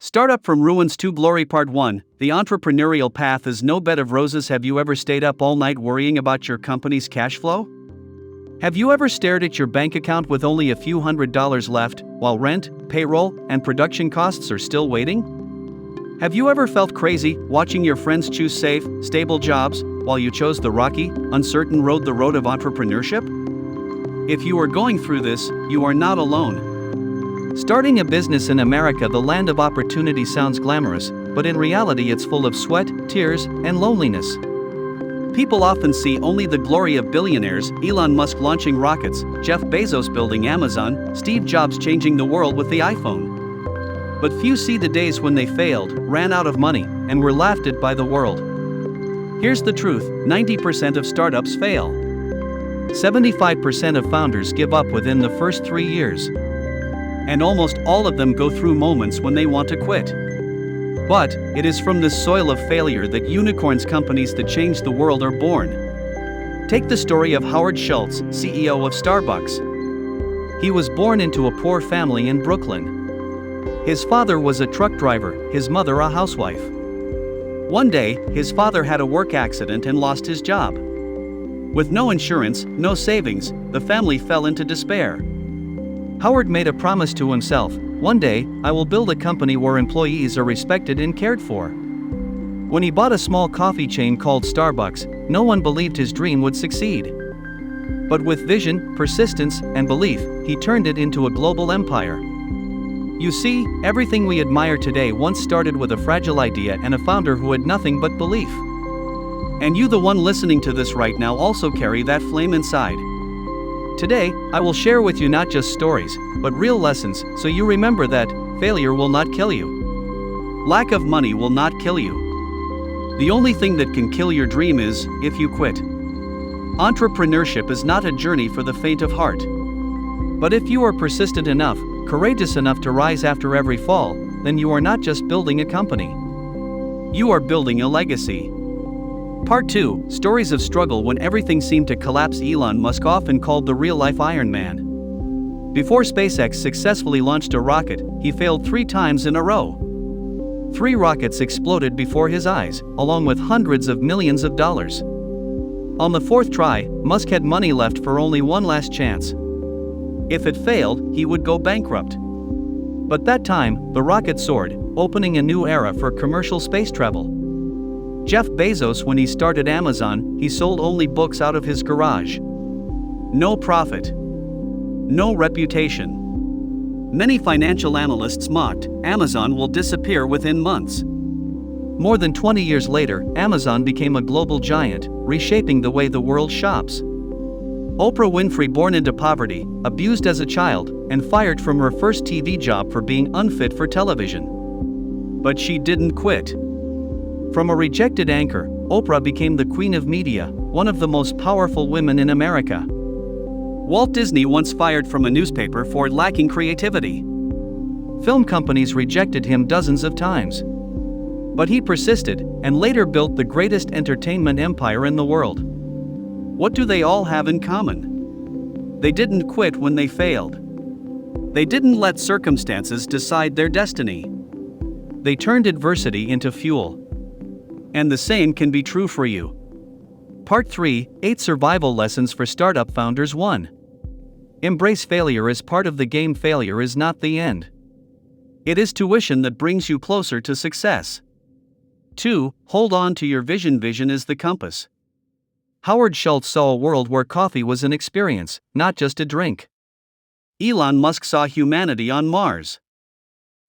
Startup from Ruins to Glory Part 1. The entrepreneurial path is no bed of roses. Have you ever stayed up all night worrying about your company's cash flow? Have you ever stared at your bank account with only a few $100s left, while rent, payroll, and production costs are still waiting? Have you ever felt crazy watching your friends choose safe, stable jobs, while you chose the rocky, uncertain road, the road of entrepreneurship? If you are going through this, you are not alone. Starting a business in America, the land of opportunity, sounds glamorous, but in reality it's full of sweat, tears, and loneliness. People often see only the glory of billionaires: Elon Musk launching rockets, Jeff Bezos building Amazon, Steve Jobs changing the world with the iPhone. But few see the days when they failed, ran out of money, and were laughed at by the world. Here's the truth: 90% of startups fail. 75% of founders give up within the first 3 years. And almost all of them go through moments when they want to quit. But it is from this soil of failure that unicorns, companies that change the world, are born. Take the story of Howard Schultz, CEO of Starbucks. He was born into a poor family in Brooklyn. His father was a truck driver, his mother a housewife. One day, his father had a work accident and lost his job. With no insurance, no savings, the family fell into despair. Howard made a promise to himself: one day, I will build a company where employees are respected and cared for. When he bought a small coffee chain called Starbucks, no one believed his dream would succeed. But with vision, persistence, and belief, he turned it into a global empire. You see, everything we admire today once started with a fragile idea and a founder who had nothing but belief. And you, the one listening to this right now, also carry that flame inside. Today, I will share with you not just stories, but real lessons, so you remember that failure will not kill you. Lack of money will not kill you. The only thing that can kill your dream is if you quit. Entrepreneurship is not a journey for the faint of heart. But if you are persistent enough, courageous enough to rise after every fall, then you are not just building a company. You are building a legacy. Part 2, Stories of Struggle when everything seemed to collapse. Elon Musk, often called the real-life Iron Man. Before SpaceX successfully launched a rocket, he failed 3 times in a row. 3 rockets exploded before his eyes, along with hundreds of millions of dollars. On the 4th try, Musk had money left for only one last chance. If it failed, he would go bankrupt. But that time, the rocket soared, opening a new era for commercial space travel. Jeff Bezos, when he started Amazon, he sold only books out of his garage. No profit. No reputation. Many financial analysts mocked, Amazon will disappear within months. More than 20 years later, Amazon became a global giant, reshaping the way the world shops. Oprah Winfrey, born into poverty, abused as a child, and fired from her first TV job for being unfit for television. But she didn't quit. From a rejected anchor, Oprah became the queen of media, one of the most powerful women in America. Walt Disney once fired from a newspaper for lacking creativity. Film companies rejected him dozens of times. But he persisted, and later built the greatest entertainment empire in the world. What do they all have in common? They didn't quit when they failed. They didn't let circumstances decide their destiny. They turned adversity into fuel. And the same can be true for you. Part 3, 8 Survival Lessons for Startup Founders. 1. Embrace failure as part of the game. Failure is not the end. It is tuition that brings you closer to success. 2. Hold on to your vision. Vision is the compass. Howard Schultz saw a world where coffee was an experience, not just a drink. Elon Musk saw humanity on Mars.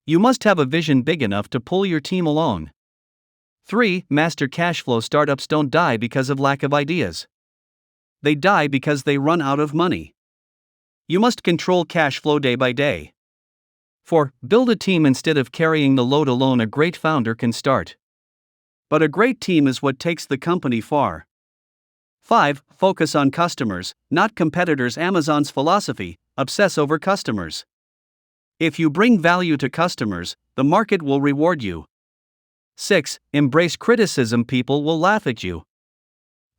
You must have a vision big enough to pull your team along. 3. Master cash flow. Startups don't die because of lack of ideas. They die because they run out of money. You must control cash flow day by day. 4. Build a team instead of carrying the load alone. A great founder can start. But a great team is what takes the company far. 5. Focus on customers, not competitors. Amazon's philosophy: obsess over customers. If you bring value to customers, the market will reward you. 6. Embrace criticism. People will laugh at you.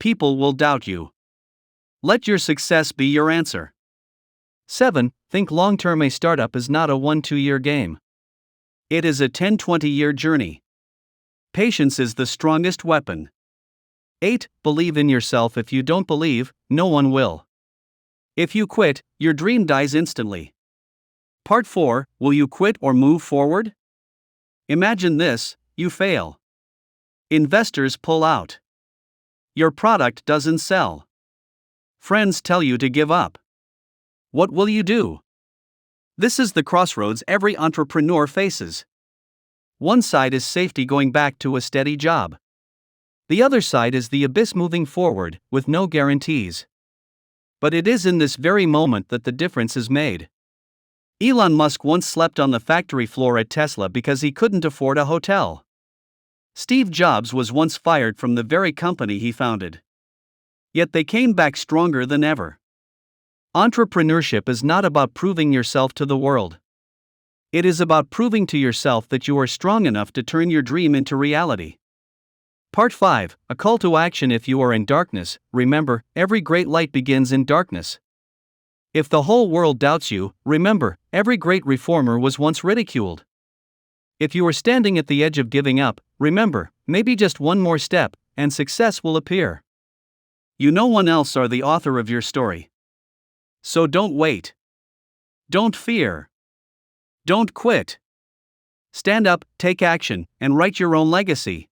People will doubt you. Let your success be your answer. 7. Think long-term. A startup is not a 1-2 year game. It is a 10-20-year journey. Patience is the strongest weapon. 8. Believe in yourself. If you don't believe, no one will. If you quit, your dream dies instantly. Part 4. Will you quit or move forward? Imagine this: you fail. Investors pull out. Your product doesn't sell. Friends tell you to give up. What will you do? This is the crossroads every entrepreneur faces. One side is safety, going back to a steady job. The other side is the abyss, moving forward, with no guarantees. But it is in this very moment that the difference is made. Elon Musk once slept on the factory floor at Tesla because he couldn't afford a hotel. Steve Jobs was once fired from the very company he founded. Yet they came back stronger than ever. Entrepreneurship is not about proving yourself to the world. It is about proving to yourself that you are strong enough to turn your dream into reality. Part 5. A call to action. If you are in darkness, remember, every great light begins in darkness. If the whole world doubts you, remember, every great reformer was once ridiculed. If you are standing at the edge of giving up, remember, maybe just one more step, and success will appear. You, no one else, are the author of your story. So don't wait. Don't fear. Don't quit. Stand up, take action, and write your own legacy.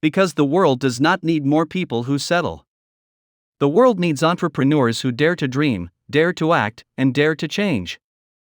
Because the world does not need more people who settle. The world needs entrepreneurs who dare to dream, dare to act, and dare to change.